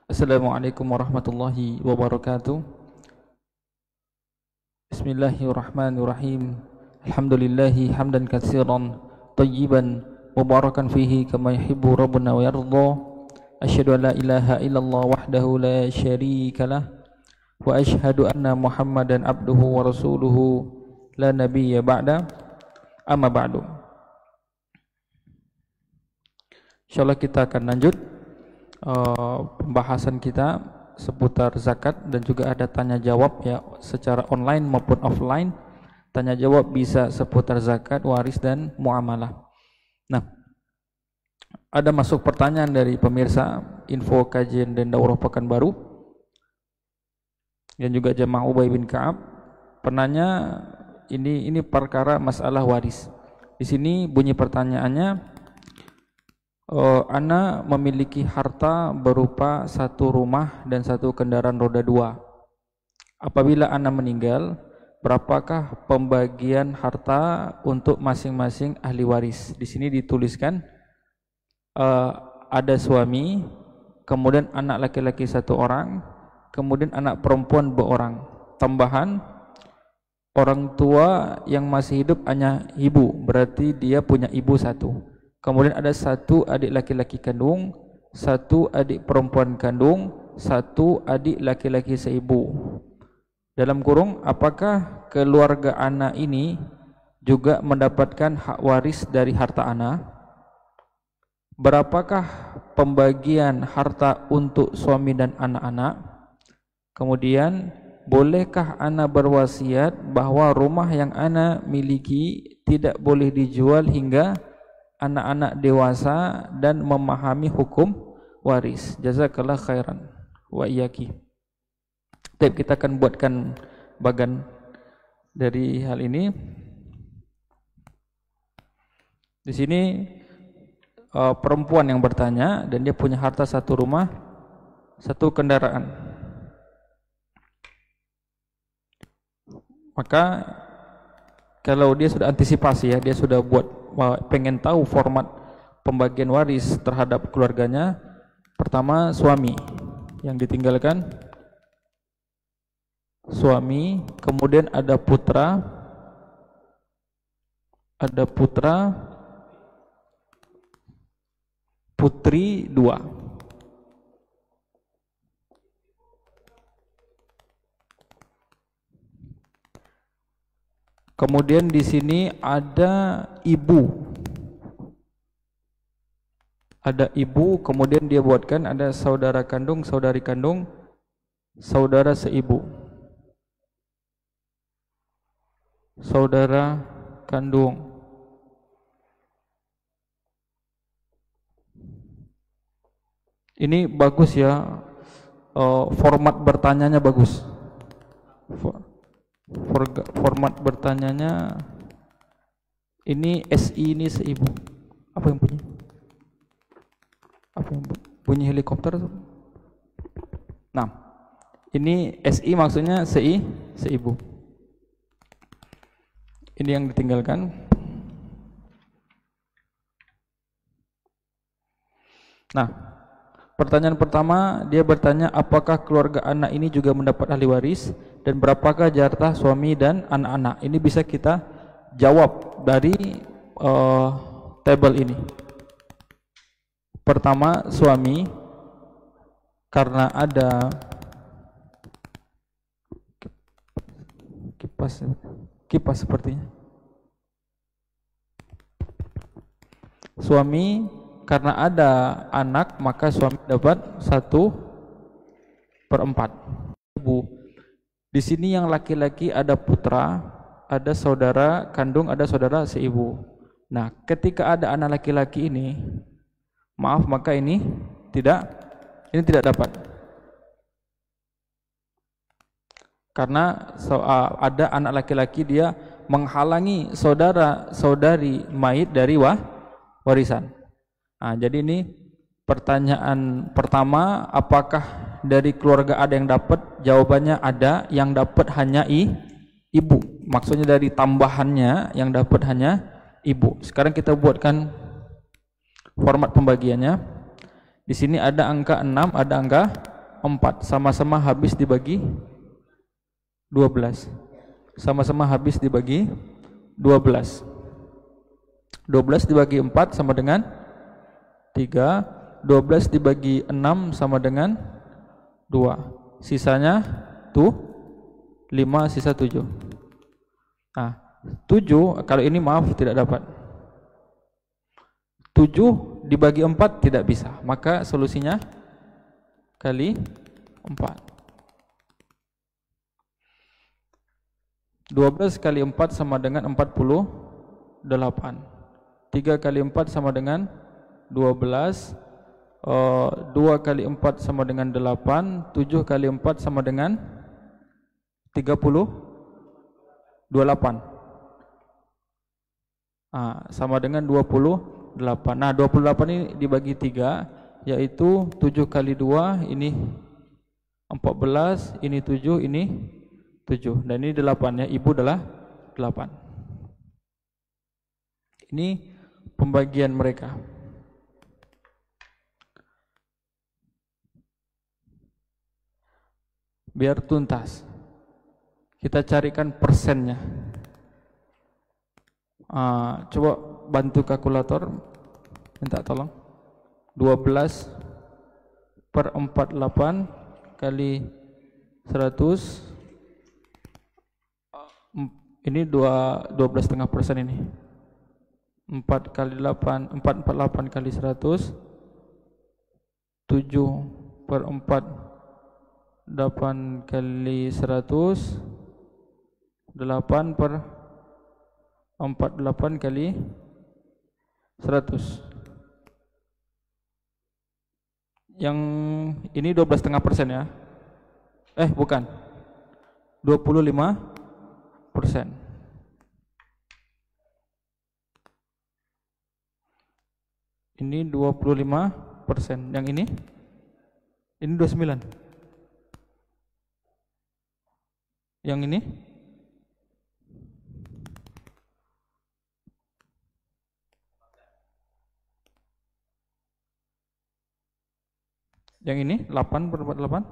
Assalamualaikum warahmatullahi wabarakatuh. Bismillahirrahmanirrahim. Alhamdulillahi hamdan katsiran tayyiban mubarakan fihi kama yuhibbu rabbuna wa yarda. Asyhadu an la ilaha illallah wahdahu la syarikalah wa asyhadu anna Muhammadan abduhu wa rasuluhu la nabiyya ba'da. Amma ba'du. Insyaallah kita akan lanjut pembahasan kita seputar zakat dan juga ada tanya jawab ya secara online maupun offline. Tanya jawab bisa seputar zakat, waris dan muamalah. Nah, ada masuk pertanyaan dari pemirsa info kajian dan daurah Pekanbaru dan juga jemaah Ubay bin Ka'ab. Penanya ini perkara masalah waris. Di sini bunyi pertanyaannya, ana memiliki harta berupa satu rumah dan satu kendaraan roda dua. Apabila ana meninggal, berapakah pembagian harta untuk masing-masing ahli waris? Di sini dituliskan ada suami, kemudian anak laki-laki satu orang, kemudian anak perempuan dua orang. Tambahan orang tua yang masih hidup hanya ibu, berarti dia punya ibu satu. Kemudian ada satu adik laki-laki kandung, satu adik perempuan kandung, satu adik laki-laki seibu. Dalam kurung, apakah keluarga anak ini juga mendapatkan hak waris dari harta anak? Berapakah pembagian harta untuk suami dan anak-anak? Kemudian, bolehkah anak berwasiat bahwa rumah yang anak miliki tidak boleh dijual hingga anak-anak dewasa dan memahami hukum waris? Jazakallah khairan wa iyyaki. Baik, kita akan buatkan bagan dari hal ini. Di sini perempuan yang bertanya dan dia punya harta satu rumah, satu kendaraan. Maka kalau dia sudah antisipasi ya, dia sudah buat pengen tahu format pembagian waris terhadap keluarganya. Pertama, suami yang ditinggalkan, suami, kemudian ada putra, putri dua. Kemudian di sini ada ibu. Ada ibu, kemudian dia buatkan ada saudara kandung, saudari kandung, saudara seibu. Saudara kandung. Ini bagus ya. Format bertanyanya bagus. Format bertanyanya ini SI ini seibu. Apa yang bunyi? Apa yang bunyi helikopter? Nah, ini SI maksudnya seibu. Ini yang ditinggalkan. Nah, pertanyaan pertama dia bertanya apakah keluarga anak ini juga mendapat ahli waris dan berapakah jatah suami dan anak-anak. Ini bisa kita jawab dari tabel ini. Pertama, suami, karena ada kipas sepertinya. Suami, karena ada anak maka suami dapat 1/4. Ibu. Di sini yang laki-laki ada putra, ada saudara kandung, ada saudara seibu. Nah, ketika ada anak laki-laki ini, maaf, maka ini tidak dapat. Karena ada anak laki-laki dia menghalangi saudara-saudari mayit dari warisan. Nah, jadi ini pertanyaan pertama, apakah dari keluarga ada yang dapat? Jawabannya ada, yang dapat hanya ibu. Maksudnya dari tambahannya yang dapat hanya ibu. Sekarang kita buatkan format pembagiannya. Di sini ada angka 6, ada angka 4, sama-sama habis dibagi 12. Sama-sama habis dibagi 12. 12 dibagi 4 sama dengan 3. 12 dibagi 6 sama dengan 2. Sisanya tuh 5, sisa 7. Nah, 7 kalau ini maaf tidak dapat. 7 dibagi 4 tidak bisa. Maka solusinya kali 4. 12 kali 4 sama dengan 48. 3 kali 4 sama dengan 12. 2 kali 4 sama dengan 8. 7 kali 4 sama dengan 30. 28. Sama dengan 28. Nah, 28 ini dibagi 3, yaitu 7 kali 2 ini 14, ini 7, ini 7, dan ini 8 ya. Ibu adalah 8. Ini pembagian mereka. Biar tuntas, kita carikan persennya. Coba bantu kalkulator, minta tolong. 12 per 48 kali 100, ini 12,5% ini. 4 kali 8, 448 kali 100, 7 per 4, 8 kali 100, 8 per 48 kali 100. Yang ini 12,5% ya. Bukan. 25%. Ini 25%. Yang ini 29. Yang ini Yang ini 8 per 48,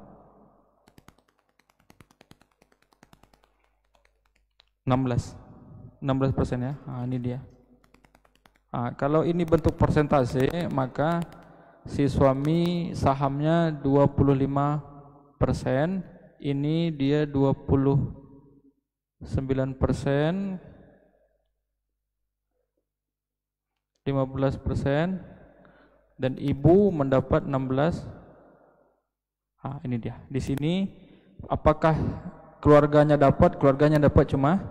16% ya. Ini dia. Kalau ini bentuk persentase, maka si suami sahamnya 25%, ini dia 29%, 15%, dan ibu mendapat 16%. Ini dia. Di sini apakah keluarganya dapat? Keluarganya dapat cuma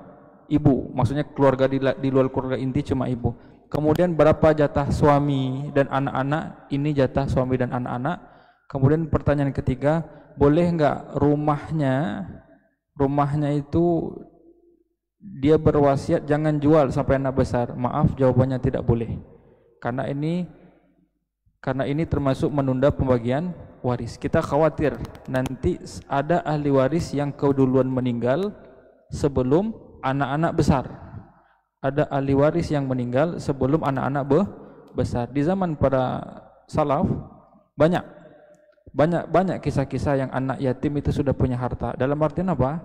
ibu. Maksudnya keluarga di luar keluarga inti cuma ibu. Kemudian berapa jatah suami dan anak-anak? Ini jatah suami dan anak-anak. Kemudian pertanyaan ketiga, boleh enggak rumahnya itu dia berwasiat jangan jual sampai anak besar? Maaf, jawabannya tidak boleh. Karena ini termasuk menunda pembagian waris. Kita khawatir nanti ada ahli waris yang keduluan meninggal sebelum anak-anak besar. Ada ahli waris yang meninggal sebelum anak-anak besar. Di zaman para salaf banyak kisah-kisah yang anak yatim itu sudah punya harta. Dalam artian apa?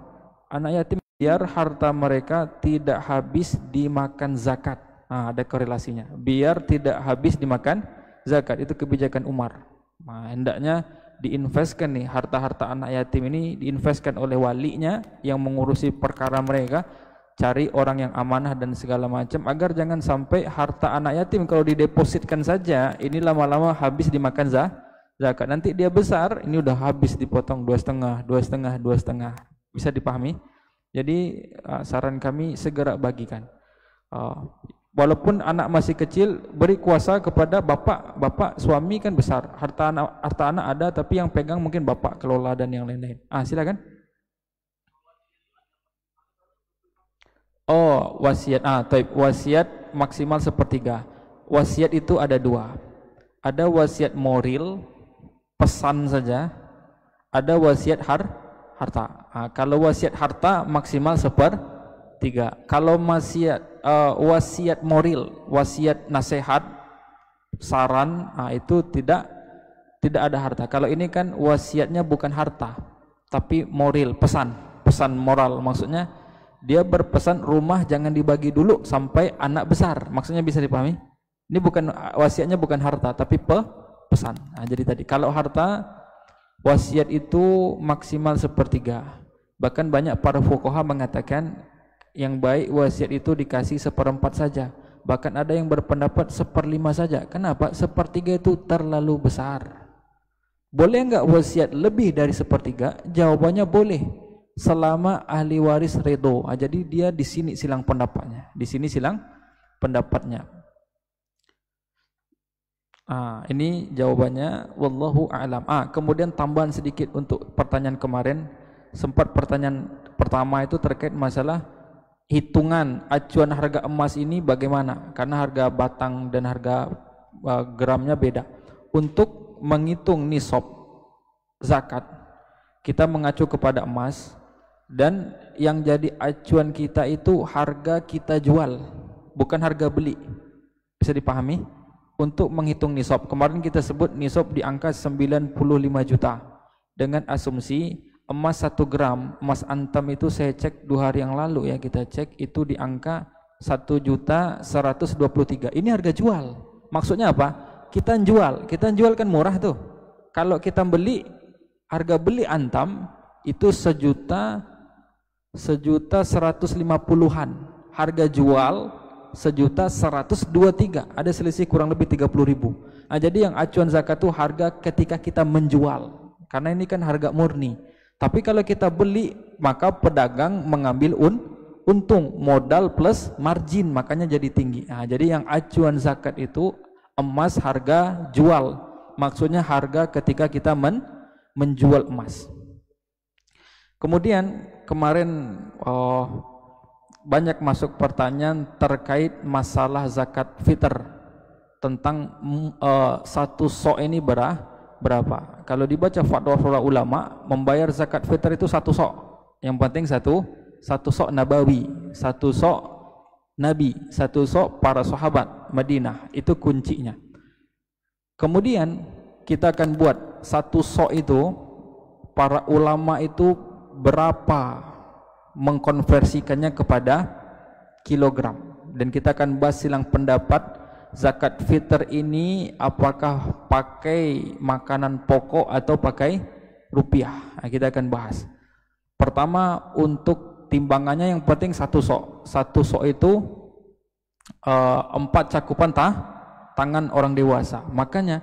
Anak yatim biar harta mereka tidak habis dimakan zakat. Ada korelasinya. Biar tidak habis dimakan zakat, itu kebijakan Umar. Hendaknya diinvestkan nih harta-harta anak yatim ini, diinvestkan oleh walinya yang mengurusi perkara mereka, cari orang yang amanah dan segala macam, agar jangan sampai harta anak yatim kalau didepositkan saja ini lama-lama habis dimakan zakat. Nanti dia besar, ini udah habis dipotong 2,5. Bisa dipahami? Jadi saran kami segera bagikan. Walaupun anak masih kecil, beri kuasa kepada bapak suami kan besar, harta anak ada, tapi yang pegang mungkin bapak kelola dan yang lain-lain. Silakan. Wasiat. Wasiat maksimal 1/3. Wasiat itu ada 2. Ada wasiat moral, pesan saja. Ada wasiat harta. Kalau wasiat harta maksimal 1/3. Kalau wasiat moral, wasiat nasihat, saran, itu tidak tidak ada harta. Kalau ini kan wasiatnya bukan harta, tapi moral, pesan moral. Maksudnya dia berpesan rumah jangan dibagi dulu sampai anak besar. Maksudnya bisa dipahami? Ini bukan wasiatnya, bukan harta, tapi pesan. Nah, jadi tadi kalau harta wasiat itu maksimal sepertiga. Bahkan banyak para fuqaha mengatakan yang baik wasiat itu dikasih 1/4 saja. Bahkan ada yang berpendapat 1/5 saja. Kenapa? 1/3 itu terlalu besar. Boleh enggak wasiat lebih dari 1/3? Jawabannya boleh, selama ahli waris redo. Jadi dia di sini silang pendapatnya. Di sini silang pendapatnya. Ini jawabannya, wallahu a'lam. Kemudian tambahan sedikit untuk pertanyaan kemarin. Sempat pertanyaan pertama itu terkait masalah hitungan acuan harga emas ini bagaimana? Karena harga batang dan harga gramnya beda. Untuk menghitung nisab zakat, kita mengacu kepada emas, dan yang jadi acuan kita itu harga kita jual, bukan harga beli. Bisa dipahami? Untuk menghitung nisab, kemarin kita sebut nisab di angka 95 juta dengan asumsi emas 1 gram, emas antam itu saya cek 2 hari yang lalu ya, kita cek itu di angka 1.123. Ini harga jual. Maksudnya apa? Kita jual kan murah tuh. Kalau kita beli, harga beli antam itu 1.150.000-an. Harga jual 1.123. Ada selisih kurang lebih 30.000. Nah, jadi yang acuan zakat itu harga ketika kita menjual. Karena ini kan harga murni. Tapi kalau kita beli, maka pedagang mengambil untung, modal plus margin, makanya jadi tinggi. Nah, jadi yang acuan zakat itu emas harga jual. Maksudnya harga ketika kita menjual emas. Kemudian kemarin banyak masuk pertanyaan terkait masalah zakat fitr, tentang satu sok ini berapa. Kalau dibaca fatwa ulama, membayar zakat fitr itu 1 sok. Yang penting satu sok nabawi, 1 sok nabi, 1 sok para sahabat Madinah. Itu kuncinya. Kemudian kita akan buat 1 sok itu, para ulama itu berapa mengkonversikannya kepada kilogram. Dan kita akan bahas silang pendapat zakat fitr ini apakah pakai makanan pokok atau pakai rupiah. Nah, kita akan bahas. Pertama, untuk timbangannya yang penting 1 sok. 1 sok itu 4 cakupan tangan orang dewasa. Makanya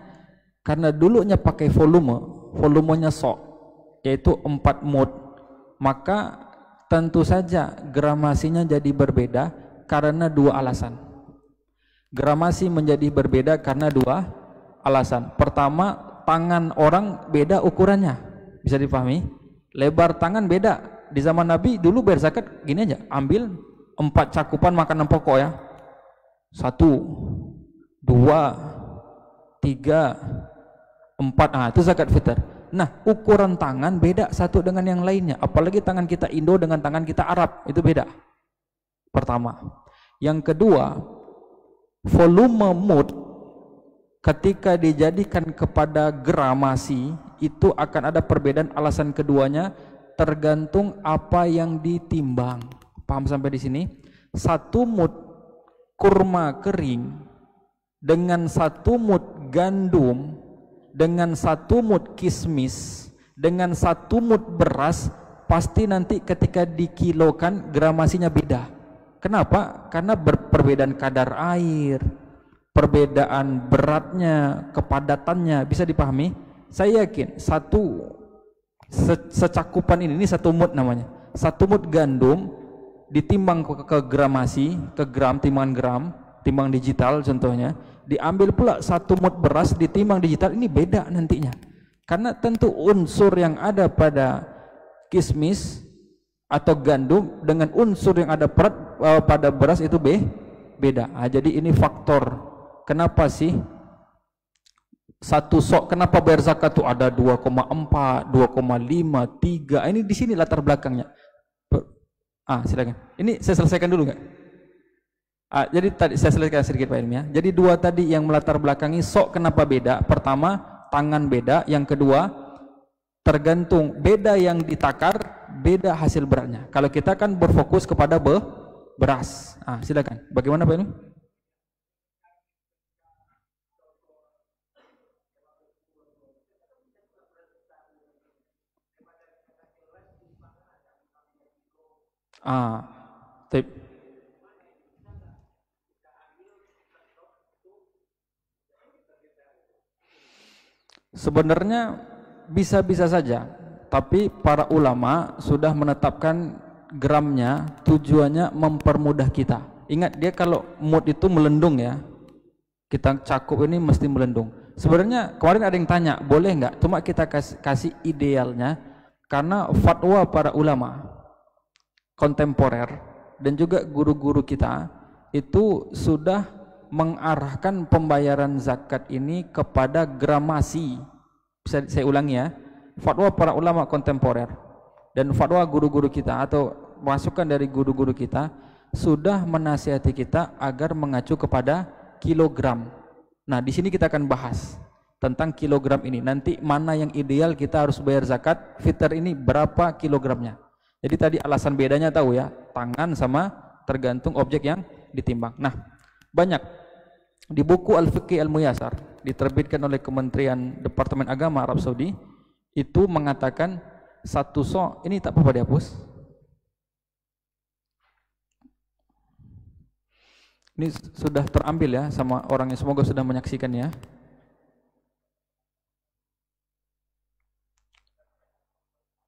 karena dulunya pakai volumenya sok, yaitu 4 mud, maka tentu saja gramasinya jadi berbeda karena 2 alasan. Gramasi menjadi berbeda karena 2 alasan. Pertama, tangan orang beda ukurannya. Bisa dipahami? Lebar tangan beda. Di zaman Nabi dulu bayar zakat gini aja, ambil 4 cakupan makanan pokok ya. 1, 2, 3, 4. Itu zakat fitr. Nah, ukuran tangan beda satu dengan yang lainnya. Apalagi tangan kita Indo dengan tangan kita Arab, itu beda. Pertama. Yang kedua, volume mud ketika dijadikan kepada gramasi itu akan ada perbedaan. Alasan keduanya tergantung apa yang ditimbang. Paham sampai di sini? 1 mud kurma kering dengan 1 mud gandum dengan 1 mud kismis dengan 1 mud beras, pasti nanti ketika dikilokan gramasinya beda. Kenapa? Karena perbedaan kadar air, perbedaan beratnya, kepadatannya. Bisa dipahami? Saya yakin secakupan ini 1 mud namanya. 1 mud gandum ditimbang ke gramasi, ke gram, timbangan gram, timbang digital contohnya, diambil pula 1 mud beras ditimbang digital, ini beda nantinya. Karena tentu unsur yang ada pada kismis atau gandum dengan unsur yang ada pada beras itu beda. Jadi ini faktor kenapa sih 1 sok, kenapa bayar zakat tuh ada 2,4, 2,5, 3. Ini di sini latar belakangnya. Silakan. Ini saya selesaikan dulu nggak? Jadi tadi saya selesaikan sedikit Pak Ilmi ya. Jadi 2 tadi yang melatar belakangi sok kenapa beda. Pertama, tangan beda. Yang kedua, tergantung beda yang ditakar, beda hasil beratnya. Kalau kita kan berfokus kepada beras. Silakan. Bagaimana Pak ini? Tip. Sebenarnya bisa-bisa saja, tapi para ulama sudah menetapkan gramnya, tujuannya mempermudah kita. Ingat, dia kalau mud itu melendung ya, kita cakup ini mesti melendung. Sebenarnya kemarin ada yang tanya, boleh nggak? Cuma kita kasih idealnya, karena fatwa para ulama kontemporer dan juga guru-guru kita itu sudah mengarahkan pembayaran zakat ini kepada gramasi. Bisa saya ulangi ya, fatwa para ulama kontemporer dan fatwa guru-guru kita atau masukan dari guru-guru kita sudah menasihati kita agar mengacu kepada kilogram. Nah, di sini kita akan bahas tentang kilogram ini. Nanti mana yang ideal kita harus bayar zakat fitr ini, berapa kilogramnya. Jadi tadi alasan bedanya tahu ya, tangan sama tergantung objek yang ditimbang. Nah, banyak di buku Al-Fiqh Al-Muyassar diterbitkan oleh Kementerian Departemen Agama Arab Saudi itu mengatakan satu so, ini tak apa-apa dihapus. Ini sudah terambil ya sama orang yang semoga sudah menyaksikan ya.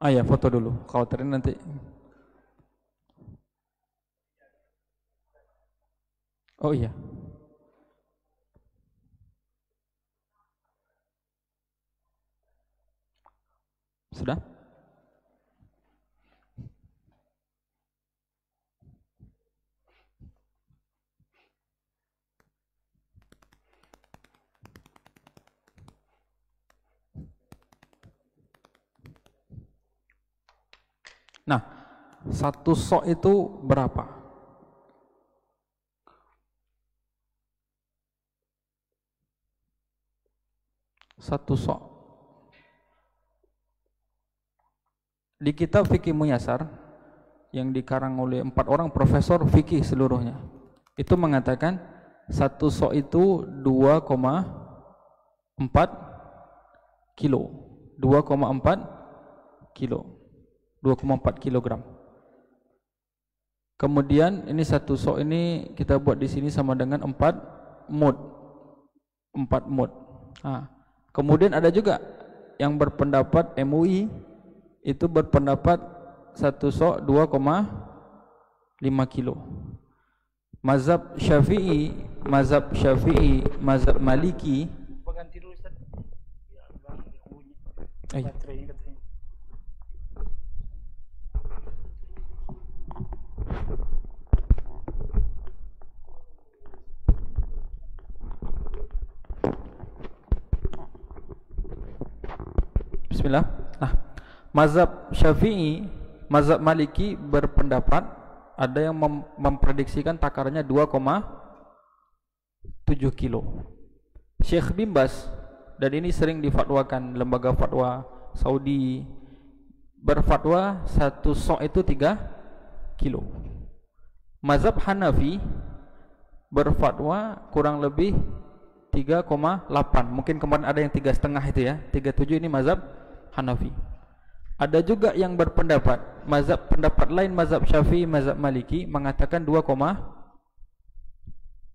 Ya, foto dulu. Khawatirin nanti. Oh iya. Sudah? Nah, satu sok itu berapa? Satu sok. Di kitab Fikih Muyassar yang dikarang oleh 4 orang profesor fikih seluruhnya, itu mengatakan satu sok itu 2,4 kilo. 2,4 kilo. 2,4 kilogram. Kemudian ini satu sok ini kita buat di sini sama dengan 4 mud. 4 mud. Kemudian ada juga yang berpendapat MUI itu berpendapat satu sok 2,5 kilo. Mazhab Syafi'i, mazhab Maliki. Ganti dulu Ustaz. Baterainya katanya. Bismillah. Nah, mazhab Syafi'i, mazhab Maliki berpendapat ada yang memprediksikan takarannya 2,7 kilo. Syekh bin Baz, dan ini sering difatwakan lembaga fatwa Saudi, berfatwa satu sok itu 3 kilo. Mazhab Hanafi berfatwa kurang lebih 3,8. Mungkin kemarin ada yang 3,5 itu ya. 3,7 ini mazhab Hanafi. Ada juga yang berpendapat pendapat lain mazhab Syafi'i, mazhab Maliki mengatakan 2,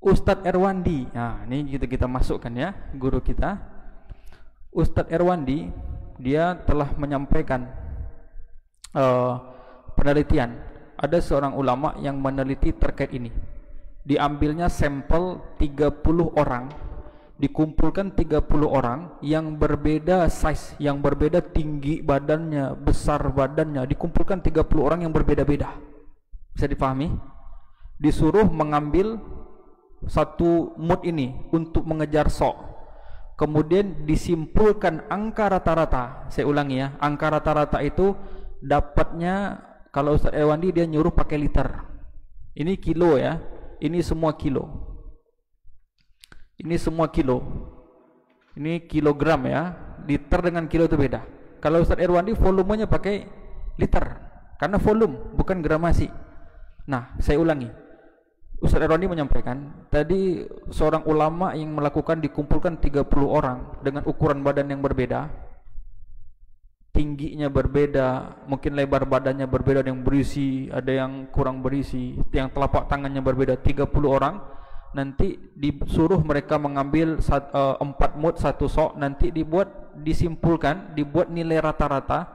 Ustadz Erwandi. Nah, ini kita masukkan ya, guru kita. Ustadz Erwandi dia telah menyampaikan penelitian. Ada seorang ulama yang meneliti terkait ini. Diambilnya sampel 30 orang, dikumpulkan 30 orang yang berbeda size, yang berbeda tinggi badannya, besar badannya, dikumpulkan 30 orang yang berbeda-beda. Bisa dipahami? Disuruh mengambil satu mud ini untuk mengejar sok. Kemudian disimpulkan angka rata-rata. Saya ulangi ya, angka rata-rata itu dapatnya, kalau Ustaz Ewandi dia nyuruh pakai liter. Ini kilo ya. Ini semua kilo. Ini semua kilo. Ini kilogram ya. Liter dengan kilo itu beda. Kalau Ustaz Irwandi volumenya pakai liter, karena volume bukan gramasi. Nah, saya ulangi. Ustaz Irwandi menyampaikan tadi seorang ulama yang melakukan dikumpulkan 30 orang dengan ukuran badan yang berbeda, tingginya berbeda, mungkin lebar badannya berbeda, ada yang berisi, ada yang kurang berisi, yang telapak tangannya berbeda, 30 orang. Nanti disuruh mereka mengambil 4 mud 1 sok, nanti disimpulkan, dibuat nilai rata-rata,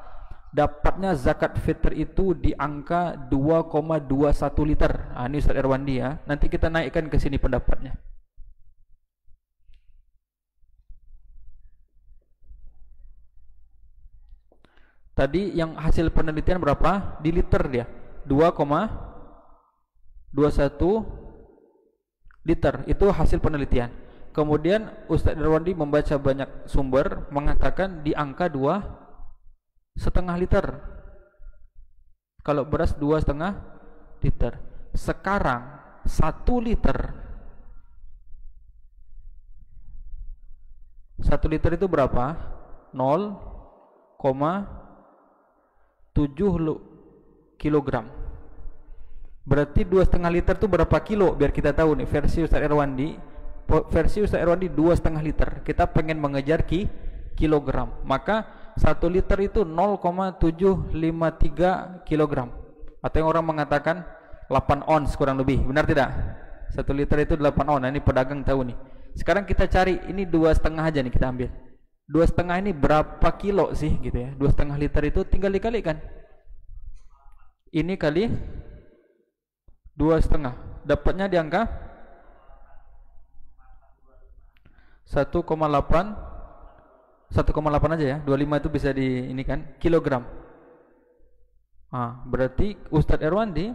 dapatnya zakat fitr itu di angka 2,21 liter. Ini Ustaz Irwandi ya. Nanti kita naikkan ke sini pendapatnya. Tadi yang hasil penelitian berapa? Di liter dia 2,21 liter. Itu hasil penelitian. Kemudian Ustaz Irwandi membaca banyak sumber mengatakan di angka 2,5 liter. Kalau beras 2,5 liter. Sekarang 1 liter, 1 liter itu berapa? 0,7 kilogram. Berarti 2,5 liter itu berapa kilo? Biar kita tahu nih versi Ustaz Irwandi. Versi Ustaz Irwandi 2,5 liter. Kita pengen mengejar kilogram. Maka 1 liter itu 0,753 kilogram. Atau yang orang mengatakan 8 ons kurang lebih. Benar tidak? 1 liter itu 8 ons. Nah, ini pedagang tahu nih. Sekarang kita cari, ini 2,5 aja nih kita ambil. 2,5 ini berapa kilo sih gitu ya? 2,5 liter itu tinggal dikalikan. Ini kali 2,5, dapatnya di angka 1,8 aja ya. 25 itu bisa di ini kan kilogram. Berarti Ustadz Irwandi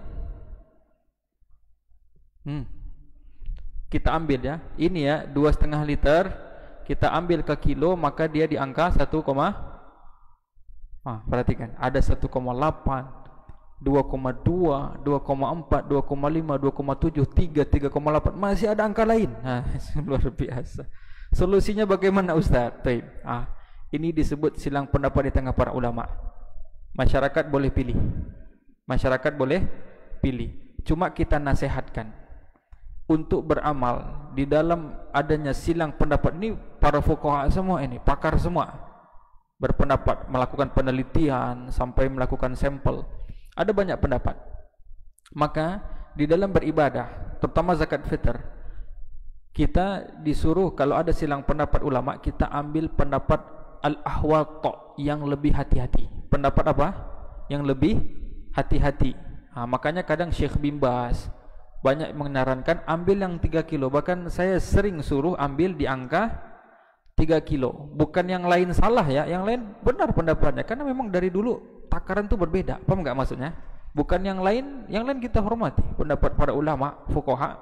kita ambil ya. Ini ya 2,5 liter kita ambil ke kilo, maka dia di angka 1, perhatikan ada 1,8, 2,2, 2,4, 2,5, 2,7, 3, 3,8, masih ada angka lain. Luar biasa. Solusinya bagaimana Ustaz? Ini disebut silang pendapat di tengah para ulama. Masyarakat boleh pilih. Masyarakat boleh pilih. Cuma kita nasihatkan untuk beramal di dalam adanya silang pendapat ini. Para fuqaha semua ini, pakar semua berpendapat, melakukan penelitian sampai melakukan sampel. Ada banyak pendapat. Maka di dalam beribadah, terutama zakat fitr, kita disuruh kalau ada silang pendapat ulama, kita ambil pendapat al-ahwat yang lebih hati-hati. Pendapat apa? Yang lebih hati-hati. Makanya kadang Syekh bin Baz banyak menyarankan ambil yang 3 kilo. Bahkan saya sering suruh ambil di angka 3 kilo. Bukan yang lain salah ya, yang lain benar pendapatnya. Karena memang dari dulu takaran itu berbeda. Paham enggak maksudnya? Bukan yang lain kita hormati pendapat para ulama fuqaha.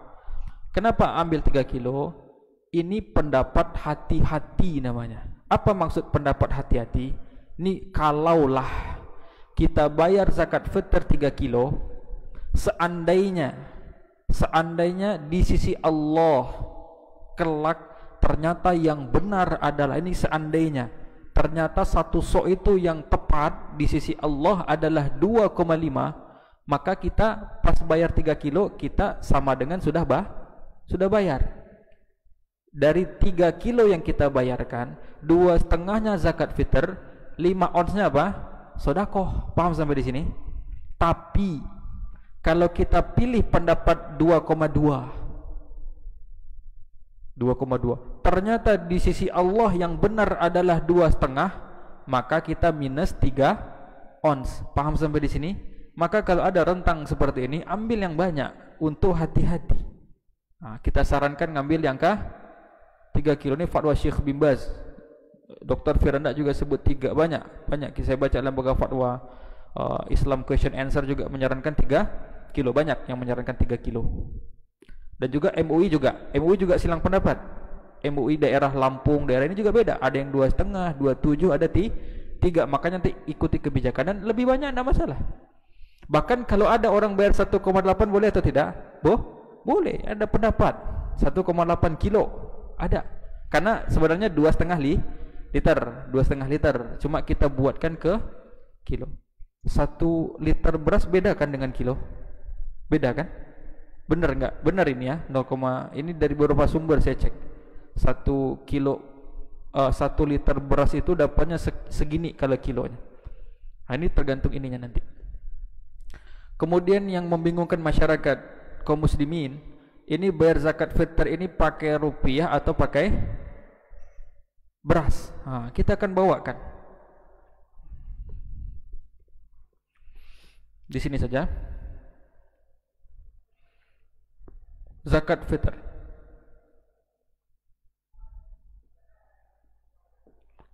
Kenapa ambil 3 kilo? Ini pendapat hati-hati namanya. Apa maksud pendapat hati-hati? Ini kalaulah kita bayar zakat fitr 3 kilo, seandainya di sisi Allah kelak ternyata yang benar adalah, ini seandainya ternyata satu sok itu yang tepat di sisi Allah adalah 2,5, maka kita pas bayar 3 kilo kita sama dengan sudah bayar. Dari 3 kilo yang kita bayarkan, 2,5-nya zakat fitr, 5 onsnya apa? Sedekah. Paham sampai di sini? Tapi kalau kita pilih pendapat 2,2, ternyata di sisi Allah yang benar adalah 2,5, maka kita minus 3 ons. Paham sampai di sini? Maka kalau ada rentang seperti ini, ambil yang banyak untuk hati-hati. Kita sarankan ngambil yang angka 3 kilo. Ini fatwa Syekh bin Baz. Dr. Firanda juga sebut 3. Banyak. Saya baca dalam beberapa fatwa Islam Question Answer juga menyarankan 3 kilo. Banyak yang menyarankan 3 kilo. Dan juga MUI juga silang pendapat. MUI daerah Lampung, daerah ini juga beda. Ada yang 2,5, 27, ada 3. Makanya nanti ikuti kebijakan dan lebih banyak tidak masalah. Bahkan kalau ada orang bayar 1,8 boleh atau tidak? Boleh. Ada pendapat 1,8 kilo ada. Karena sebenarnya 2,5 liter, 2,5 liter. Cuma kita buatkan ke kilo. 1 liter beras beda kan dengan kilo? Beda kan? Bener nggak? Bener ini ya. 0, ini dari beberapa sumber saya cek. 1 liter beras itu dapatnya segini kalau kilonya. Nah, ini tergantung ininya nanti. Kemudian yang membingungkan masyarakat kaum muslimin, ini bayar zakat fitr ini pakai rupiah atau pakai beras? Nah, kita akan bawakan di sini saja. Zakat fitr.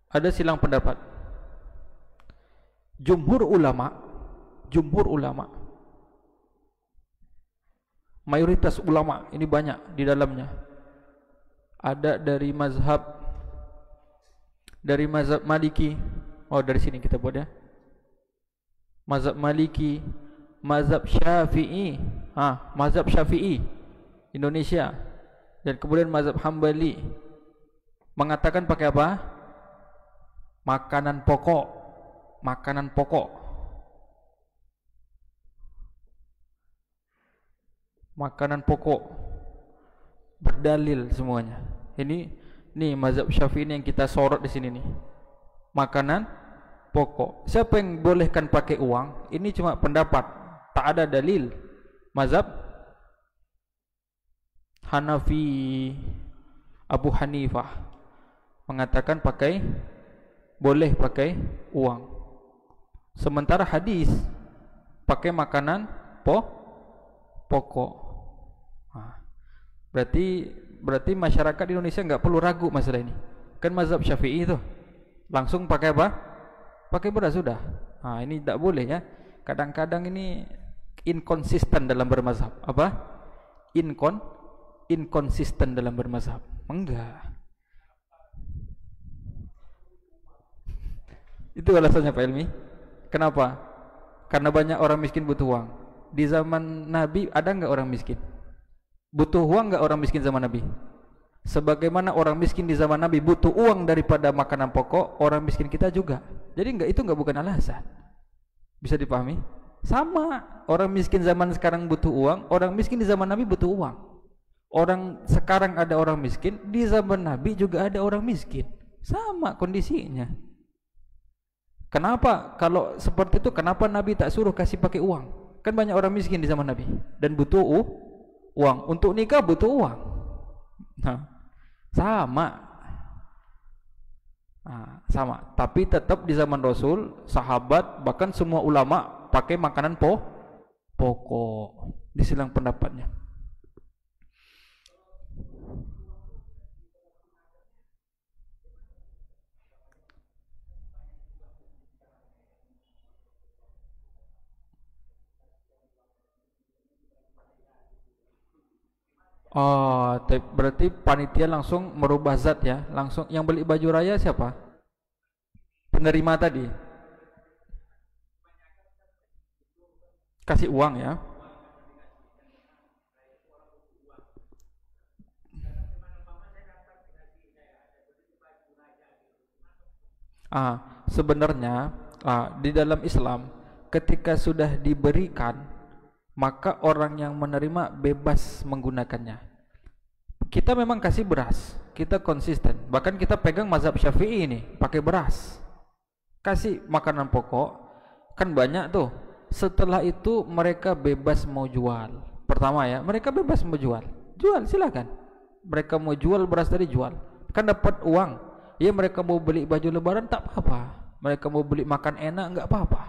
Ada silang pendapat. Jumhur ulama, mayoritas ulama, ini banyak di dalamnya. Ada dari mazhab Maliki. Oh, dari sini kita buat ya. Mazhab Maliki, mazhab Syafi'i, mazhab Syafi'i Indonesia, dan kemudian mazhab Hambali mengatakan pakai apa? Makanan pokok. Makanan pokok berdalil semuanya. Ini mazhab Syafi'i ini yang kita sorot di sini nih. Makanan pokok. Siapa yang bolehkan pakai uang? Ini cuma pendapat, tak ada dalil. Mazhab Hanafi, Abu Hanifah mengatakan boleh pakai uang. Sementara hadis pakai makanan pokok. Berarti masyarakat di Indonesia nggak perlu ragu masalah ini. Kan mazhab Syafi'i itu langsung pakai apa? Pakai beras sudah. Ini tidak boleh ya. Kadang-kadang ini inkonsisten dalam bermazhab. Apa? Inkonsisten dalam bermazhab. Enggak. Itu alasannya Pak Ilmi. Kenapa? Karena banyak orang miskin butuh uang. Di zaman Nabi ada enggak orang miskin? Butuh uang enggak orang miskin zaman Nabi? Sebagaimana orang miskin di zaman Nabi butuh uang daripada makanan pokok, orang miskin kita juga. Jadi itu enggak bukan alasan. Bisa dipahami? Sama, orang miskin zaman sekarang butuh uang, orang miskin di zaman Nabi butuh uang. Orang sekarang ada orang miskin, di zaman Nabi juga ada orang miskin. Sama kondisinya. Kenapa kalau seperti itu, kenapa Nabi tak suruh kasih pakai uang? Kan banyak orang miskin di zaman Nabi dan butuh uang. Untuk nikah butuh uang. Sama. Tapi tetap di zaman Rasul, sahabat, bahkan semua ulama pakai makanan pokok. Disilang pendapatnya. Oh, berarti panitia langsung merubah zat ya. Langsung yang beli baju raya siapa? Penerima tadi. Kasih uang ya. Sebenarnya di dalam Islam ketika sudah diberikan, maka orang yang menerima bebas menggunakannya. Kita memang kasih beras, kita konsisten. Bahkan kita pegang mazhab Syafi'i ini, pakai beras. Kasih makanan pokok, kan banyak tuh. Setelah itu mereka bebas mau jual. Pertama ya, mereka bebas mau jual. Jual silakan. Mereka mau jual beras tadi jual. Kan dapat uang. Ya mereka mau beli baju lebaran tak apa-apa. Mereka mau beli makan enak enggak apa-apa.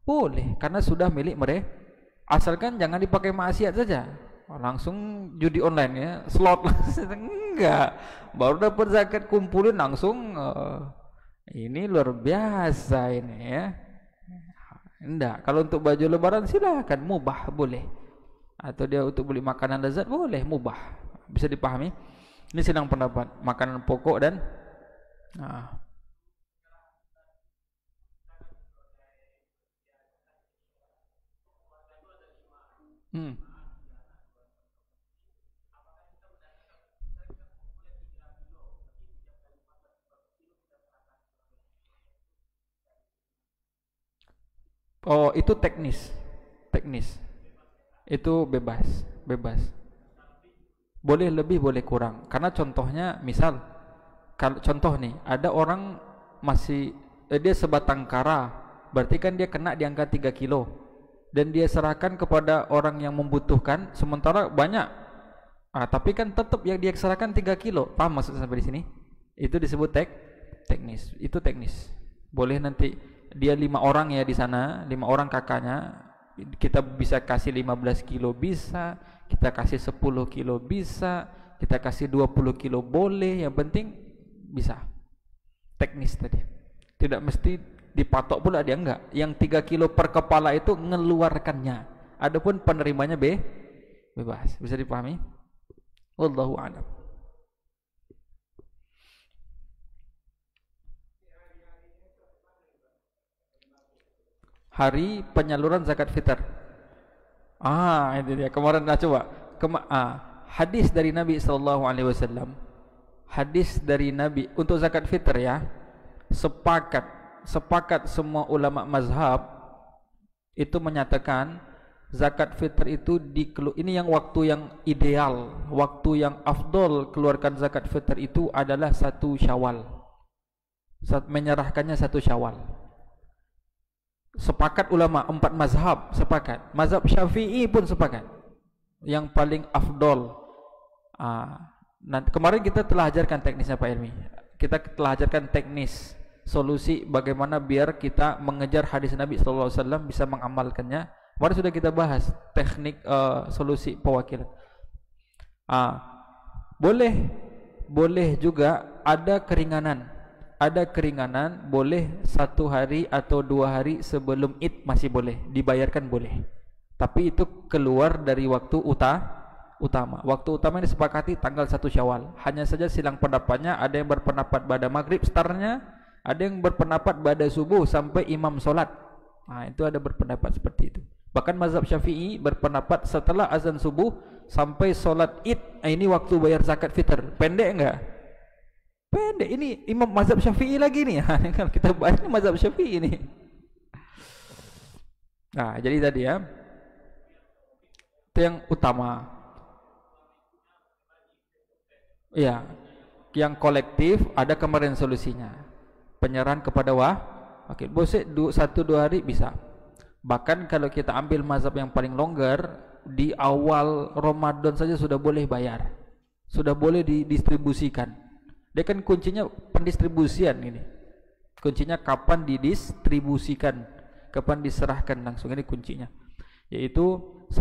Boleh karena sudah milik mereka. Asalkan jangan dipakai maksiat saja. Langsung judi online ya, slot enggak. Baru dapat zakat kumpulin langsung ini luar biasa ini ya. Enggak, kalau untuk baju lebaran silakan mubah boleh. Atau dia untuk beli makanan lezat boleh mubah. Bisa dipahami? Ini sidang pendapat, makanan pokok dan Oh, itu teknis. Teknis. Itu bebas. Boleh lebih, boleh kurang. Karena contohnya, misal, kalau contoh nih, ada orang masih dia sebatang kara, berarti kan dia kena di angka 3 kilo, dan dia serahkan kepada orang yang membutuhkan, sementara banyak. Tapi kan tetap yang dia serahkan 3 kilo. Paham maksudnya sampai di sini? Itu disebut teknis. Itu teknis. Boleh nanti dia 5 orang ya di sana, 5 orang kakaknya, kita bisa kasih 15 kilo bisa, kita kasih 10 kilo bisa, kita kasih 20 kilo boleh, yang penting bisa. Teknis tadi. Tidak mesti dipatok pula dia, enggak. Yang 3 kilo per kepala itu ngeluarkannya. Adapun penerimanya bebas. Bisa dipahami? Wallahu a'lam. Hari penyaluran zakat fitr. Itu dia. Kemarin dah coba. Hadis dari Nabi sallallahu alaihi wasallam. Hadis dari Nabi untuk zakat fitr ya. Sepakat semua ulama mazhab itu menyatakan zakat fitr itu ini yang waktu yang ideal, waktu yang afdol keluarkan zakat fitr itu adalah 1 Syawal. Menyerahkannya 1 Syawal. Sepakat ulama 4 mazhab sepakat. Mazhab Syafi'i pun sepakat. Yang paling afdol. Kemarin kita telah ajarkan teknisnya Pak Ilmi. Kita telah ajarkan teknis solusi bagaimana biar kita mengejar hadis Nabi sallallahu alaihi wasallam, bisa mengamalkannya. Kemarin sudah kita bahas teknik solusi pewakilan. Boleh juga ada keringanan. Ada keringanan, boleh 1 hari atau 2 hari sebelum Id masih boleh, dibayarkan boleh. Tapi itu keluar dari waktu utama. Waktu utama disepakati tanggal 1 Syawal. Hanya saja silang pendapatnya, ada yang berpendapat pada maghrib startnya, ada yang berpendapat pada subuh sampai imam solat. Itu ada berpendapat seperti itu. Bahkan mazhab Syafi'i berpendapat setelah azan subuh sampai solat Id, ini waktu bayar zakat fitr. Pendek enggak? Pendek. Ini imam mazhab Syafi'i lagi nih. Kalau kita bahas ini mazhab Syafi'i ini. Jadi tadi ya, itu yang utama. Ya, yang kolektif ada kemarin solusinya. Penyerahan kepada wakil. Boleh 1-2 hari bisa. Bahkan kalau kita ambil mazhab yang paling longgar, di awal Ramadan saja sudah boleh bayar. Sudah boleh didistribusikan. Dia kan kuncinya pendistribusian ini. Kuncinya kapan didistribusikan, kapan diserahkan langsung, ini kuncinya. Yaitu 1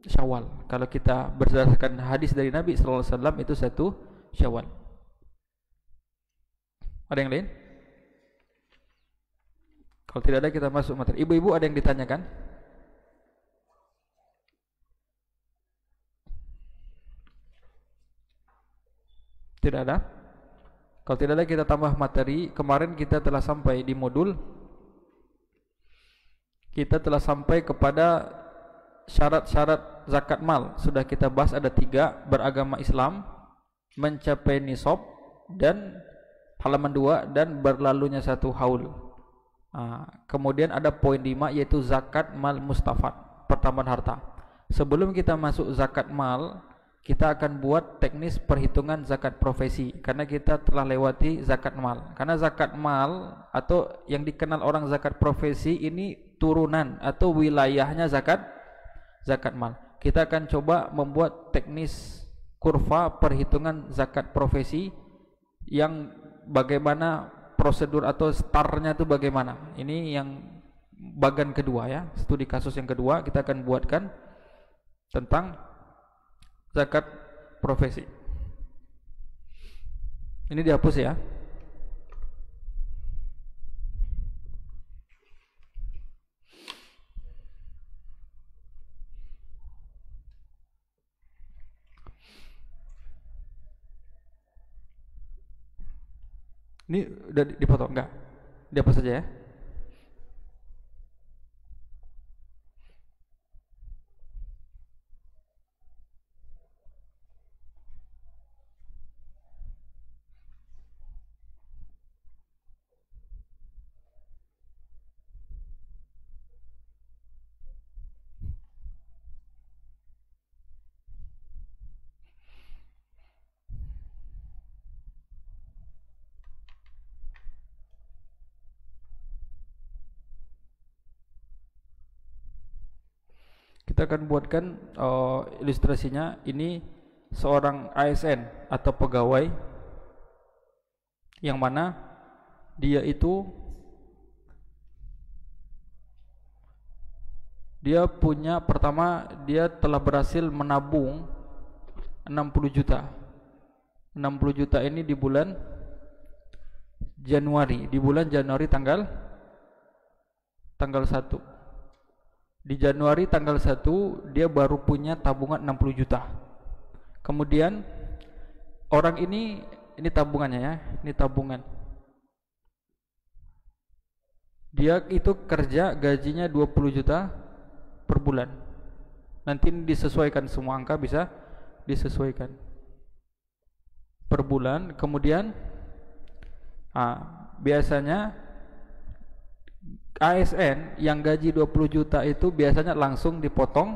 Syawal. Kalau kita berdasarkan hadis dari Nabi sallallahu alaihi wasallam itu 1 Syawal. Ada yang lain? Kalau tidak ada kita masuk materi. Ibu-ibu ada yang ditanyakan? Tidak ada? Kalau tidak ada kita tambah materi. Kemarin kita telah sampai di modul, kita telah sampai kepada syarat-syarat zakat mal. Sudah kita bahas ada 3: beragama Islam, mencapai nisab, dan halaman 2, dan berlalunya 1 haul. Kemudian ada poin 5 yaitu zakat mal mustafad, pertambahan harta. Sebelum kita masuk zakat mal, kita akan buat teknis perhitungan zakat profesi, karena kita telah lewati zakat mal. Karena zakat mal atau yang dikenal orang zakat profesi ini turunan atau wilayahnya zakat mal. Kita akan coba membuat teknis kurva perhitungan zakat profesi yang bagaimana prosedur atau startnya itu bagaimana. Ini yang bagian kedua ya, studi kasus yang kedua kita akan buatkan tentang zakat profesi. Ini dihapus ya. Ini udah dipotong enggak? Dihapus saja ya. Kita akan buatkan ilustrasinya. Ini seorang ASN atau pegawai yang mana dia itu punya, pertama dia telah berhasil menabung 60 juta. 60 juta ini di bulan Januari, tanggal 1. Di Januari tanggal 1 dia baru punya tabungan 60 juta. Kemudian orang ini tabungannya ya, ini tabungan. Dia itu kerja gajinya 20 juta per bulan. Nanti disesuaikan, semua angka bisa disesuaikan per bulan. Kemudian biasanya ASN yang gaji 20 juta itu biasanya langsung dipotong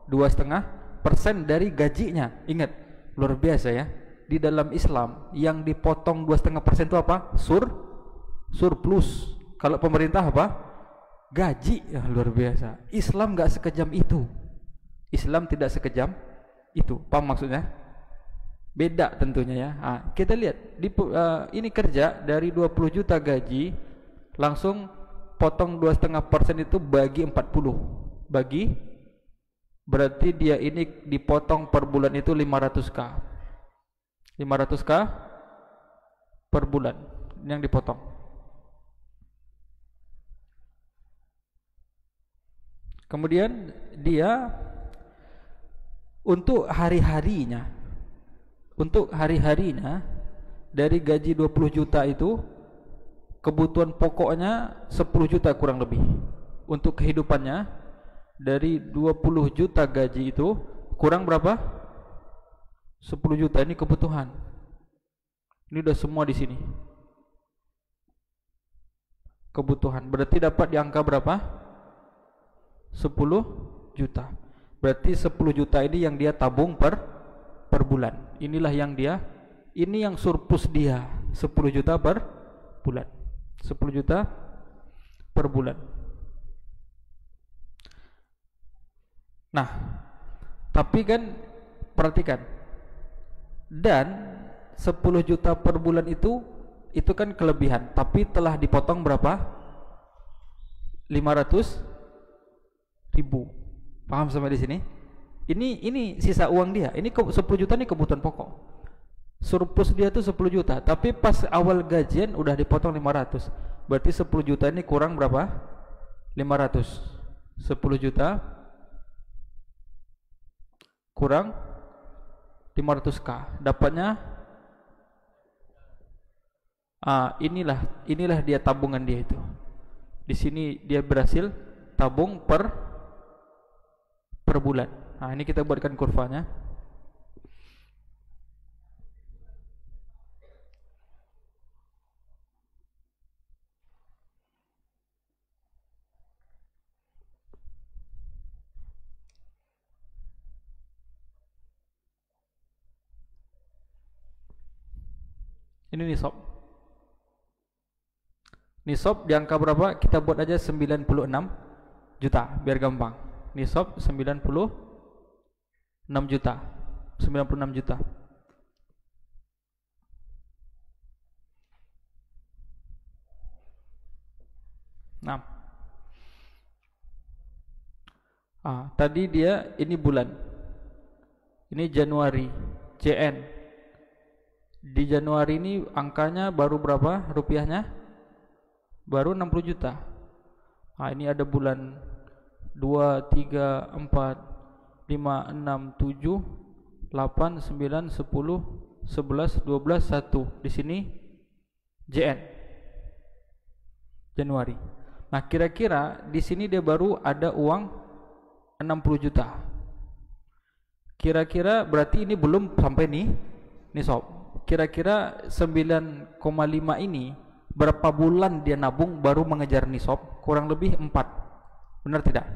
2,5% dari gajinya. Ingat, luar biasa ya. Di dalam Islam yang dipotong 2,5% itu apa? Surplus. Kalau pemerintah apa? Gaji. Ya, luar biasa. Islam gak sekejam itu. Islam tidak sekejam itu. Paham maksudnya? Beda tentunya ya. Kita lihat ini kerja dari 20 juta gaji, langsung potong 2,5% itu bagi 40. Berarti dia ini dipotong per bulan itu 500k. 500k per bulan yang dipotong. Kemudian dia untuk hari-harinya dari gaji 20 juta itu, kebutuhan pokoknya 10 juta kurang lebih. Untuk kehidupannya dari 20 juta gaji itu kurang berapa? 10 juta ini kebutuhan. Ini udah semua di sini. Kebutuhan. Berarti dapat di angka berapa? 10 juta. Berarti 10 juta ini yang dia tabung per bulan. Inilah yang ini yang surplus dia, 10 juta per bulan. 10 juta per bulan. Nah, tapi kan perhatikan, dan 10 juta per bulan itu kan kelebihan, tapi telah dipotong berapa? 500.000. Paham sampai di sini? Ini sisa uang dia. Ini 10 juta ini kebutuhan pokok. Surplus dia tuh 10 juta, tapi pas awal gajian udah dipotong 500. Berarti 10 juta ini kurang berapa? 500. 10 juta kurang 500k. Dapatnya inilah dia tabungan dia itu. Di sini dia berhasil tabung per bulan. Nah, ini kita buatkan kurvanya. Ini nisab. Nisab di angka berapa? Kita buat aja 96 juta biar gampang. Nisab 96 juta. 96 juta. Nah. Tadi dia ini bulan. Ini Januari, JN. Di Januari ini angkanya baru berapa rupiahnya? Baru 60 juta. Ini ada bulan 2, 3, 4, 5, 6, 7, 8, 9, 10, 11, 12, 1. Di sini JN. Januari. Nah, kira-kira di sini dia baru ada uang 60 juta. Kira-kira berarti ini belum sampai nih sob. Kira-kira 9,5 ini berapa bulan dia nabung baru mengejar nisab? Kurang lebih 4. Benar tidak?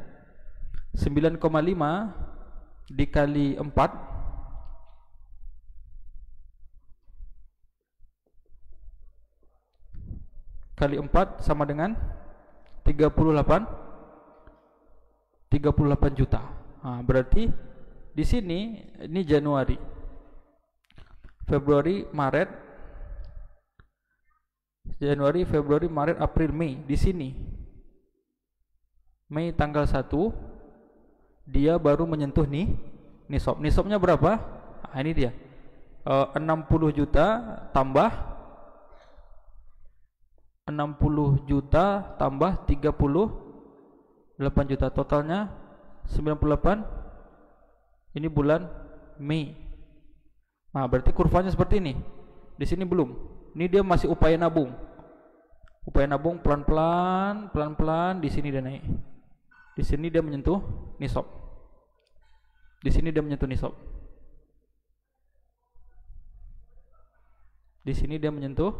9,5 dikali 4 kali 4 sama dengan 38 juta. Berarti di sini ini Januari, Februari, Maret, Januari, Februari, Maret, April, Mei. Di sini Mei tanggal 1 dia baru menyentuh nisab. Nisabnya berapa? Ini dia. 60 juta tambah 38 juta, totalnya 98. Ini bulan Mei. Berarti kurvanya seperti ini. Di sini belum. Ini dia masih upaya nabung. Upaya nabung pelan-pelan, di sini dia naik. Di sini dia menyentuh nisab. Di sini dia menyentuh nisab. Di sini dia menyentuh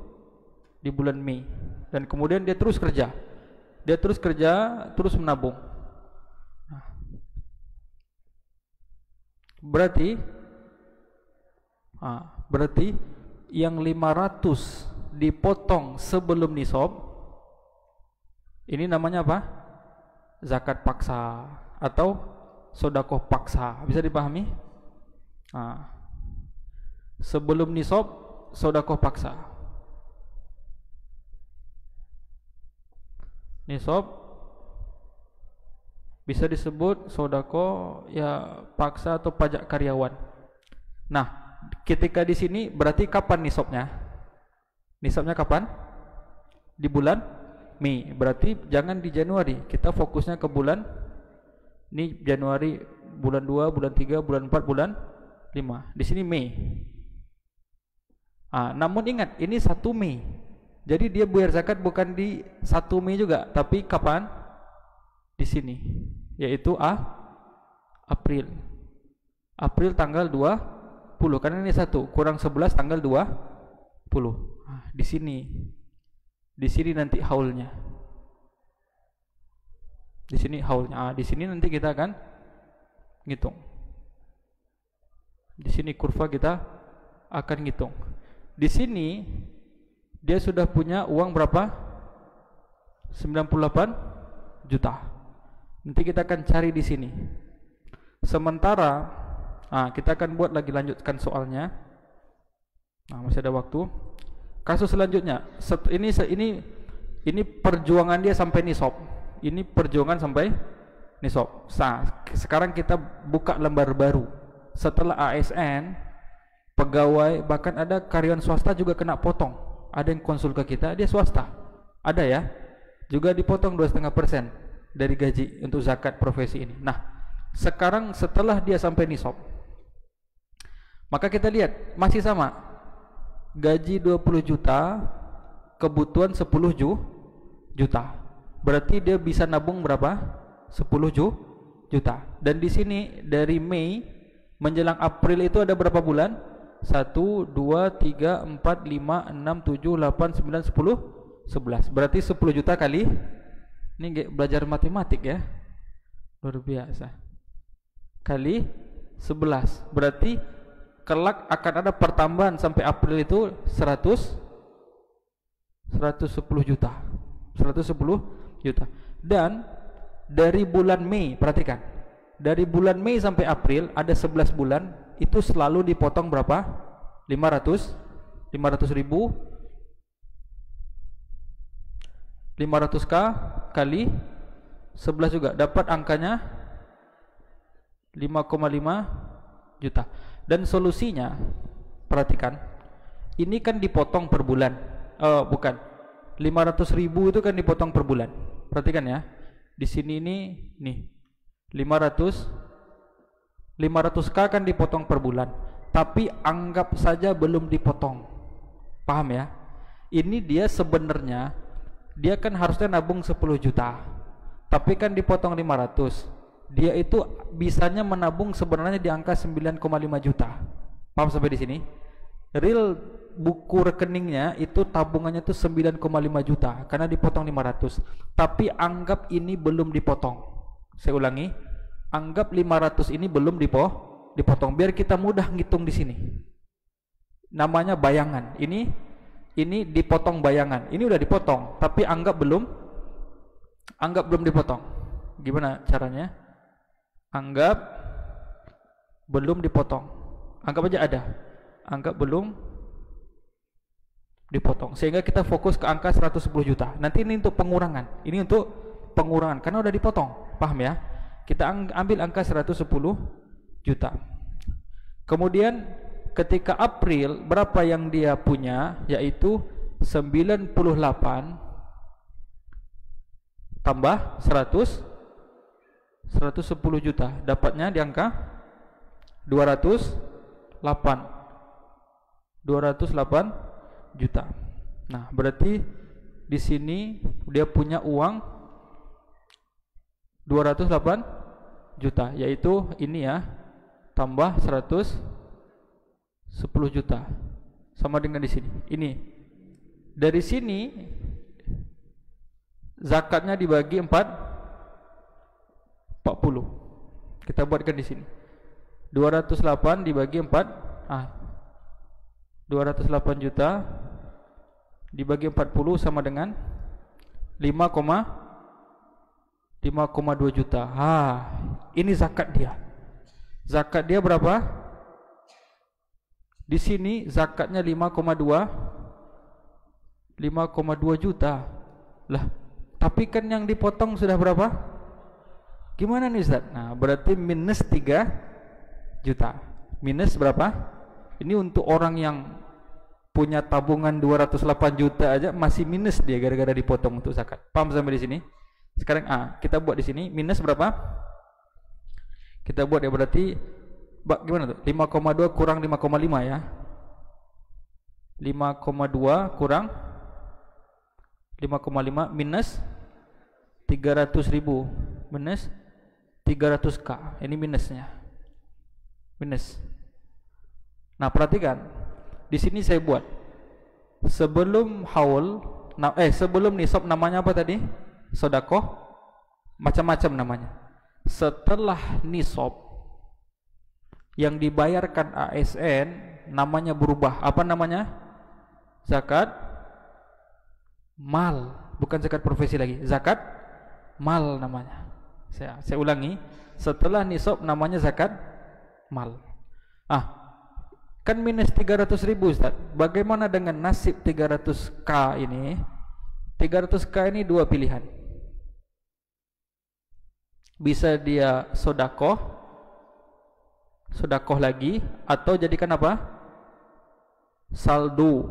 di bulan Mei, dan kemudian dia terus kerja, terus menabung. Berarti yang 500 dipotong sebelum nisab, ini namanya apa? Zakat paksa atau sedekah paksa. Bisa dipahami? Sebelum nisab, sedekah paksa. Nisab bisa disebut sedekah ya paksa atau pajak karyawan. Nah, ketika di sini berarti kapan nisabnya? Nisabnya kapan? Di bulan Mei. Berarti jangan di Januari. Kita fokusnya ke bulan ini, Januari, bulan 2, bulan 3, bulan 4, bulan 5. Di sini Mei. Namun ingat, ini 1 Mei. Jadi dia bayar zakat bukan di 1 Mei juga, tapi kapan? Di sini, yaitu April. April tanggal 20, karena ini 1 kurang 11 tanggal 20. Di sini nanti haulnya. Di sini haulnya. Di sini nanti kita akan ngitung. Di sini kurva kita akan ngitung. Di sini dia sudah punya uang berapa? 98 juta. Nanti kita akan cari di sini. Sementara kita akan buat lagi, lanjutkan soalnya. Masih ada waktu. Kasus selanjutnya, ini perjuangan dia sampai nisab. Ini perjuangan sampai nisab. Sekarang kita buka lembar baru. Setelah ASN, pegawai, bahkan ada karyawan swasta juga kena potong. Ada yang konsul ke kita, dia swasta, ada ya, juga dipotong 2,5% dari gaji untuk zakat profesi ini. Nah, sekarang setelah dia sampai nisab, maka kita lihat masih sama, gaji 20 juta, kebutuhan 10 juta. Berarti dia bisa nabung berapa? 10 juta. Dan di sini dari Mei menjelang April itu ada berapa bulan? 1, 2, 3, 4, 5, 6, 7, 8, 9, 10, 11. Berarti 10 juta kali, ini belajar matematik ya, luar biasa, kali 11. Berarti kelak akan ada pertambahan sampai April itu 110 juta. 110 juta. Dan dari bulan Mei, perhatikan, dari bulan Mei sampai April ada 11 bulan, itu selalu dipotong berapa? 500 ribu, 500k kali 11 juga, dapat angkanya 5,5 juta. Dan solusinya, perhatikan, ini kan dipotong per bulan, bukan, 500 ribu itu kan dipotong per bulan. Perhatikan ya, di sini ini nih 500k kan dipotong per bulan, tapi anggap saja belum dipotong. Paham ya? Ini dia sebenarnya, dia kan harusnya nabung 10 juta, tapi kan dipotong 500. Dia itu bisanya menabung sebenarnya di angka 9,5 juta. Paham sampai di sini? Real buku rekeningnya itu tabungannya itu 9,5 juta karena dipotong 500. Tapi anggap ini belum dipotong. Saya ulangi, anggap 500 ini belum dipotong, biar kita mudah ngitung di sini. Namanya bayangan. Ini dipotong bayangan. Ini udah dipotong, tapi anggap belum dipotong. Gimana caranya? Anggap belum dipotong. Anggap aja ada. Anggap belum dipotong. Sehingga kita fokus ke angka 110 juta. Nanti ini untuk pengurangan. Ini untuk pengurangan karena udah dipotong. Paham ya? Kita ambil angka 110 juta. Kemudian ketika April berapa yang dia punya, yaitu 98 tambah 110 juta, dapatnya di angka 208 juta. Nah, berarti di sini dia punya uang 208 juta, yaitu ini ya, tambah 110 juta. Sama dengan di sini. Ini. Dari sini zakatnya dibagi 40. Kita buatkan di sini. 208 dibagi 208 juta dibagi 40 sama dengan 5,2 juta. Ini zakat dia. Zakat dia berapa? Di sini zakatnya 5,2 juta. Lah, tapi kan yang dipotong sudah berapa? Gimana nih Ustaz? Nah, berarti minus 3 juta. Minus berapa? Ini untuk orang yang punya tabungan 208 juta aja masih minus dia gara-gara dipotong untuk zakat. Paham sampai di sini? Sekarang kita buat di sini minus berapa? Kita buat ya, berarti gimana tuh? 5,2 kurang 5,5 ya. 5,2 kurang 5,5 minus 300.000 minus 300k. Ini minusnya. Minus. Nah, perhatikan. Di sini saya buat sebelum haul, sebelum nisab namanya apa tadi? Sedekah, macam-macam namanya. Setelah nisab yang dibayarkan ASN namanya berubah. Apa namanya? Zakat mal, bukan zakat profesi lagi. Zakat mal namanya. Saya ulangi, setelah nisab namanya zakat mal. Kan minus 300.000 Ustaz. Bagaimana dengan nasib 300k ini? 300k ini dua pilihan. Bisa dia sedekah lagi, atau jadikan apa? Saldo.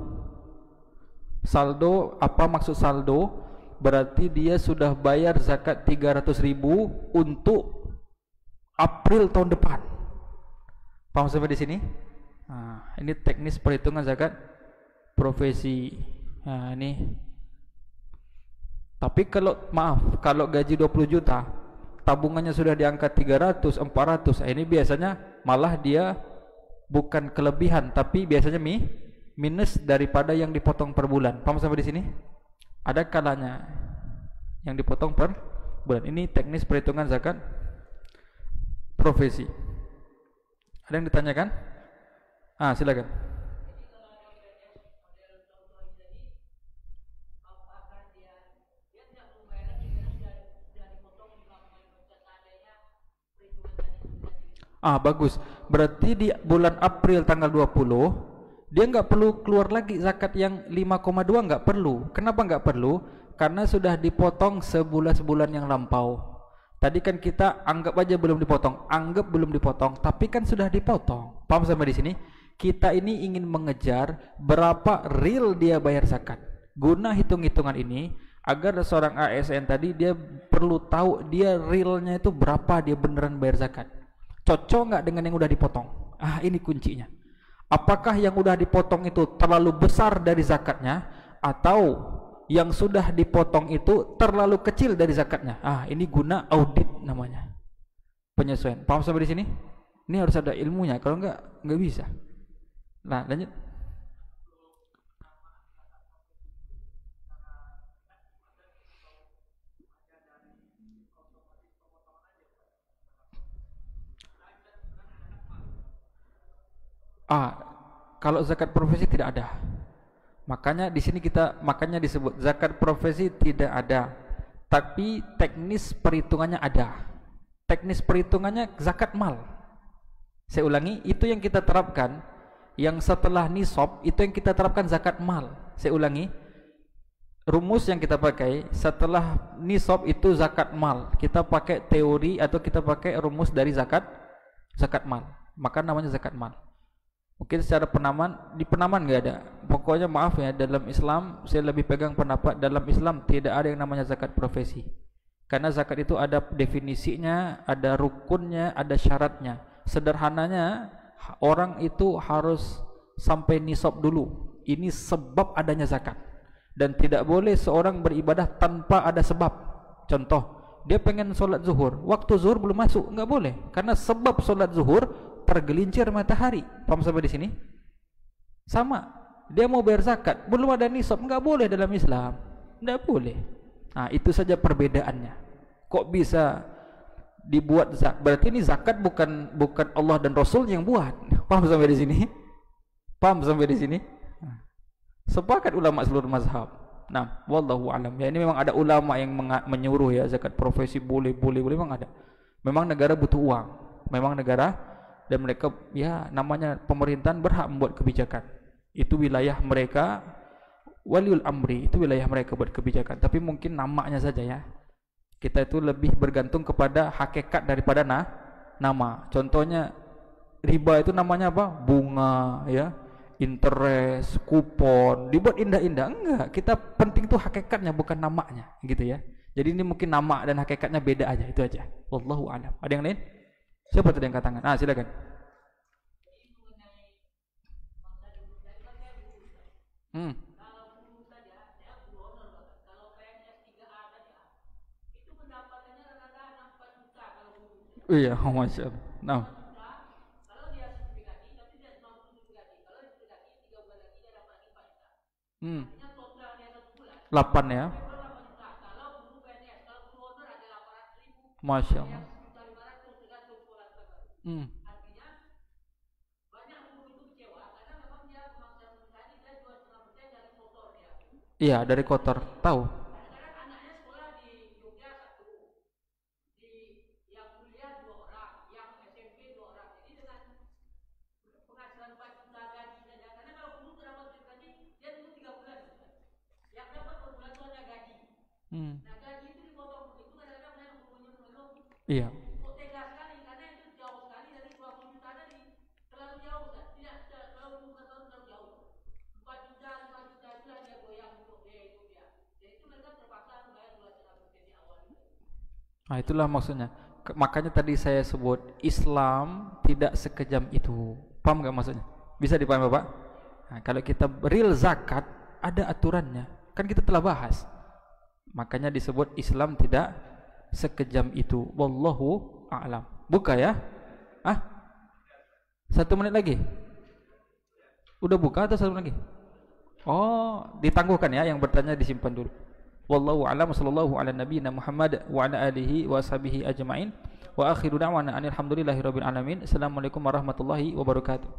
Saldo, apa maksud saldo? Berarti dia sudah bayar zakat 300.000 untuk April tahun depan. Paham sampai di sini? Nah, ini teknis perhitungan zakat profesi. Nah, ini. Tapi kalau gaji 20 juta, tabungannya sudah diangkat 300, 400, ini biasanya malah dia bukan kelebihan, tapi biasanya minus daripada yang dipotong per bulan. Paham sampai di sini? Ada kalanya yang dipotong per bulan. Ini teknis perhitungan zakat profesi. Ada yang ditanyakan? Silakan. Bagus. Berarti di bulan April tanggal 20 dia nggak perlu keluar lagi zakat yang 5,2, nggak perlu. Kenapa nggak perlu? Karena sudah dipotong sebulan yang lampau. Tadi kan kita anggap aja belum dipotong, tapi kan sudah dipotong. Paham sampai di sini? Kita ini ingin mengejar berapa real dia bayar zakat. Guna hitung-hitungan ini agar seorang ASN tadi dia perlu tahu dia realnya itu berapa dia beneran bayar zakat. Cocok nggak dengan yang udah dipotong? Ini kuncinya. Apakah yang udah dipotong itu terlalu besar dari zakatnya, atau yang sudah dipotong itu terlalu kecil dari zakatnya? Ini guna audit namanya. Penyesuaian. Paham sampai di sini? Ini harus ada ilmunya, kalau nggak bisa. Nah, lanjut. Kalau zakat profesi tidak ada. Makanya di sini makanya disebut zakat profesi tidak ada. Tapi teknis perhitungannya ada. teknis perhitungannya zakat mal. Saya ulangi, itu yang kita terapkan. Yang setelah nisab itu yang kita terapkan zakat mal. Saya ulangi, rumus yang kita pakai setelah nisab itu zakat mal. Kita pakai teori atau kita pakai rumus dari zakat mal. Maka namanya zakat mal. Mungkin secara di penaman nggak ada. Pokoknya maaf ya, dalam Islam saya lebih pegang pendapat dalam Islam tidak ada yang namanya zakat profesi. Karena zakat itu ada definisinya, ada rukunnya, ada syaratnya. Sederhananya orang itu harus sampai nisab dulu. Ini sebab adanya zakat. Dan tidak boleh seorang beribadah tanpa ada sebab. Contoh, dia pengen solat zuhur, waktu zuhur belum masuk, nggak boleh. Karena sebab solat zuhur tergelincir matahari. Paham sampai di sini? Sama, dia mau bayar zakat, belum ada nisab, nggak boleh dalam Islam, nggak boleh. Nah, itu saja perbedaannya. Kok bisa dibuat zakat? Berarti ini zakat bukan Allah dan Rasul yang buat. Paham sampai di sini? Paham sampai di sini? Sepakat ulama seluruh mazhab. Nah, wallahu alam. Ya, ini memang ada ulama yang menyuruh ya zakat profesi boleh memang ada. Memang negara butuh uang. Memang negara dan mereka ya namanya pemerintahan berhak membuat kebijakan. Itu wilayah mereka, waliul amri, itu wilayah mereka buat kebijakan. Tapi mungkin namanya saja ya. Kita itu lebih bergantung kepada hakikat daripada nama. Contohnya riba itu namanya apa? Bunga ya, interest, kupon, dibuat indah-indah. Enggak, kita penting tuh hakikatnya bukan namanya gitu ya. Jadi ini mungkin nama dan hakikatnya beda aja, itu aja. Wallahu a'lam. Ada yang lain? Siapa tadi yang angkat tangan? Silakan. Iya, masya Allah. Nah. Hmm. 8 ya. Masya Allah. Iya, dari kotor. Tahu. Iya. Nah, itulah maksudnya. Makanya tadi saya sebut Islam tidak sekejam itu. Paham nggak maksudnya? Bisa dipahami Bapak? Nah, kalau kita real zakat ada aturannya. Kan kita telah bahas. Makanya disebut Islam tidak sekejam itu. Wallahu a'lam. Buka ya? 1 menit lagi? Udah buka atau 1 menit lagi? Oh, ditangguhkan ya, yang bertanya disimpan dulu. Wallahu a'lam. Sallallahu ala nabiyina Muhammad wa ala alihi wa sahbihi ajma'in. Wa akhiru da'wana alhamdulillahi rabbil alamin. Assalamualaikum warahmatullahi wabarakatuh.